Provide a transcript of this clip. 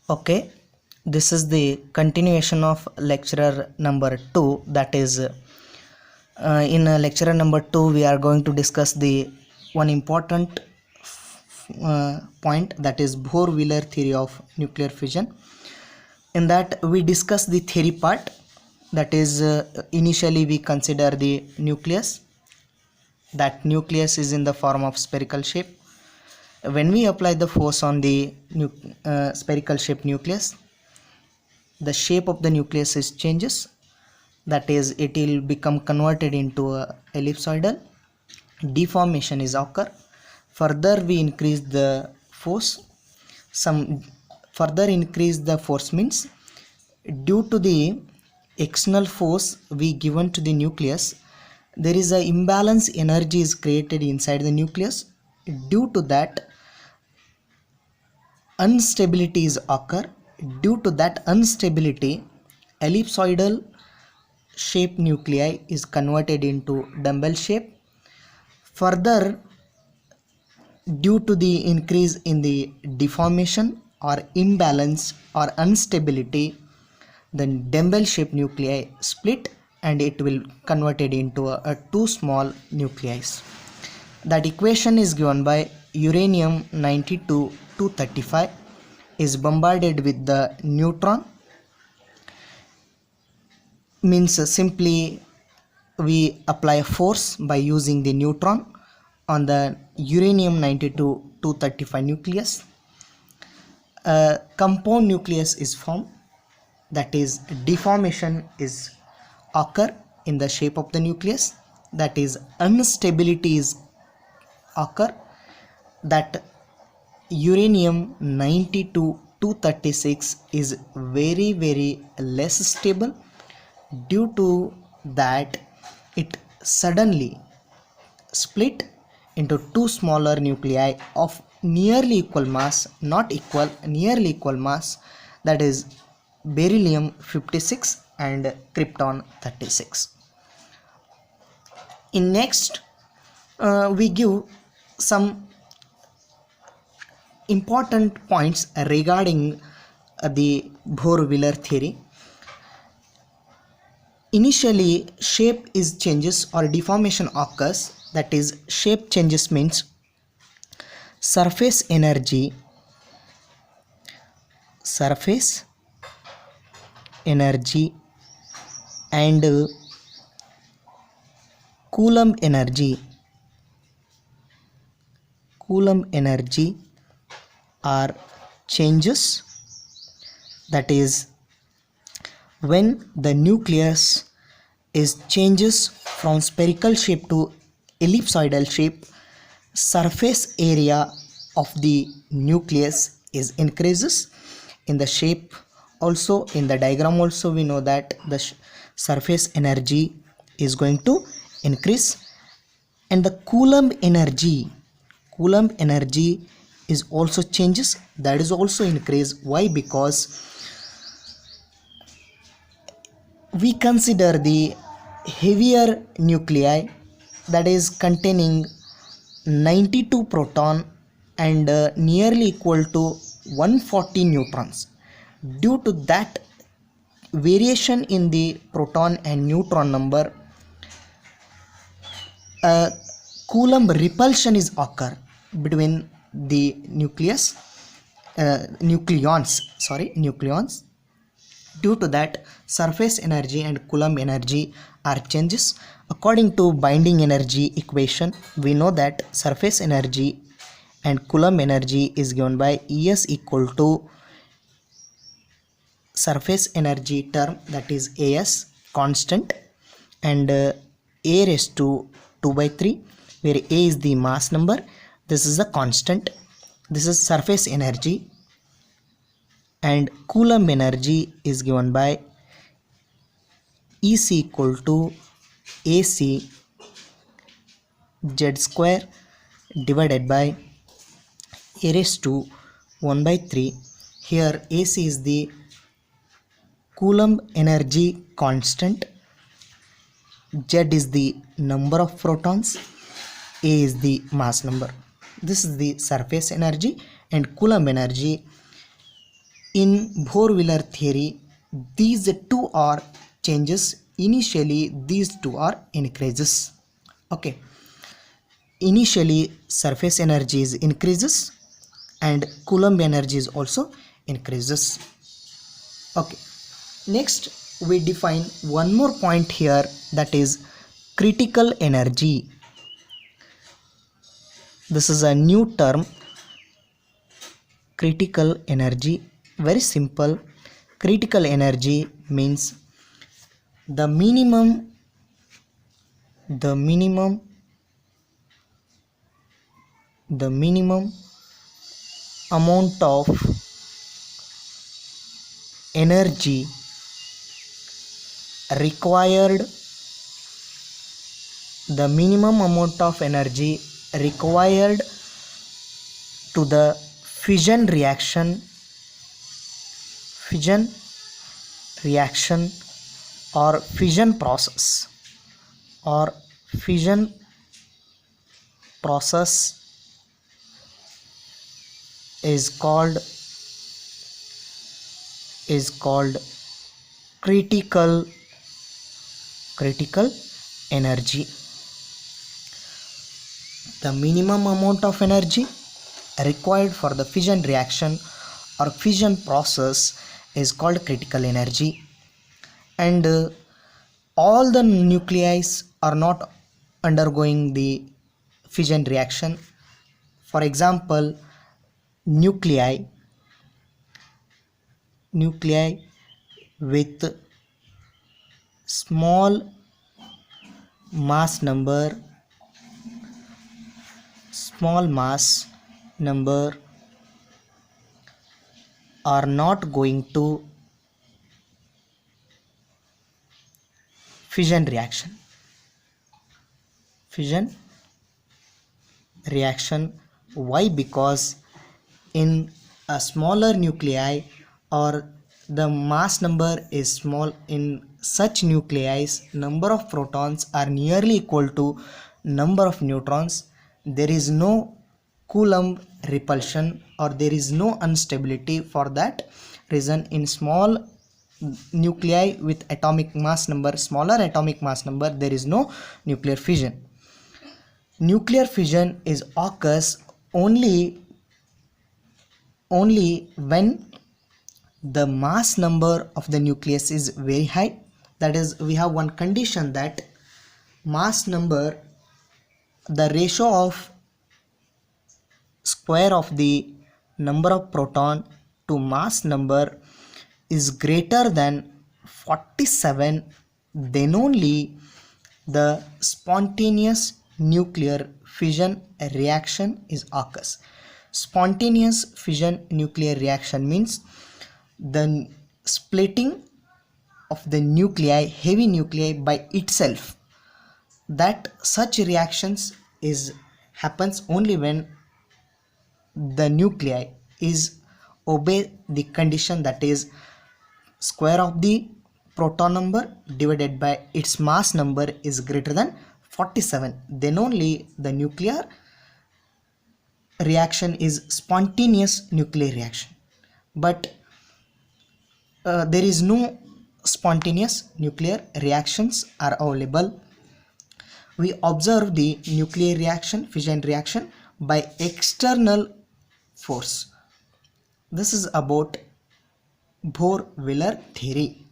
Okay, this is the continuation of lecturer number 2. That is, in lecturer number 2, we are going to discuss the one important point, that is Bohr-Wheeler theory of nuclear fission. In that, we discuss the theory part. That is, initially we consider the nucleus. That nucleus is in the form of spherical shape. When we apply the force on the spherical shape nucleus, the shape of the nucleus is changes. That is, it will become converted into a ellipsoidal. Deformation is occur. Further we increase the force. Some further increase the force means, due to the external force we given to the nucleus, there is a imbalance energy is created inside the nucleus. Due to that, instabilities occur. Due to that instability, ellipsoidal shape nuclei is converted into dumbbell shape. Further, due to the increase in the deformation or imbalance or instability, the dumbbell shape nuclei split and it will converted into a two small nuclei. That equation is given by uranium 92-235 is bombarded with the neutron. Means simply we apply a force by using the neutron on the uranium 92-235 nucleus. A compound nucleus is formed. That is, deformation is occur in the shape of the nucleus. That is, instability is occur. That uranium 92-236 is very less stable. Due to that, it suddenly split into two smaller nuclei of nearly equal mass, not equal, nearly equal mass. That is beryllium 56 and krypton 36. In next, we give some important points regarding the Bohr-Wheeler theory. Initially, shape is changes or deformation occurs. That is, shape changes means surface energy and Coulomb energy are changes. That is, when the nucleus is changes from spherical shape to ellipsoidal shape, surface area of the nucleus is increases. In the shape also, in the diagram also, we know that the surface energy is going to increase, and the Coulomb energy is also changes, that is also increase. Why? Because we consider the heavier nuclei, that is containing 92 proton and nearly equal to 140 neutrons. Due to that variation in the proton and neutron number, Coulomb repulsion is occur between the nucleons. Due to that, surface energy and Coulomb energy are changes. According to binding energy equation, we know that surface energy and Coulomb energy is given by Es equal to surface energy term, that is As constant, and A raised to 2 by 3, where A is the mass number, this is the constant, this is surface energy, and Coulomb energy is given by EC equal to AC Z square divided by A raised to 1 by 3. Here AC is the Coulomb energy constant, Z is the number of protons, A is the mass number. This is the surface energy and Coulomb energy. in Bohr-Wheeler theory, these two are changes. Initially these two are increases. Okay, initially surface energy is increases and Coulomb energy is also increases. Okay, next we define one more point here, that is critical energy. This is a new term, critical energy. Very simple. Critical energy means the minimum amount of energy required, the minimum amount of energy required to the fission reaction or fission process is called critical energy. The minimum amount of energy required for the fission reaction or fission process is called critical energy. And all the nuclei are not undergoing the fission reaction. For example, nuclei with small mass number are not going to fission reaction. Why? Because in a smaller nuclei or the mass number is small, in such nuclei number of protons are nearly equal to number of neutrons. There is no Coulomb repulsion or there is no instability. For that reason, in small nuclei with smaller atomic mass number, there is no nuclear fission. Nuclear fission is occurs only when the mass number of the nucleus is very high. That is, we have one condition that mass number, the ratio of square of the number of proton to mass number is greater than 47, then only the spontaneous nuclear fission reaction is occurs. Spontaneous fission nuclear reaction means the splitting of the heavy nuclei by itself. That such reactions happens only when the nuclei is obey the condition, that is square of the proton number divided by its mass number is greater than 47, then only the nuclear reaction is spontaneous nuclear reaction. But there is no spontaneous nuclear reactions are available. We observe the nuclear reaction, fission reaction, by external force. This is about Bohr-Wheeler theory.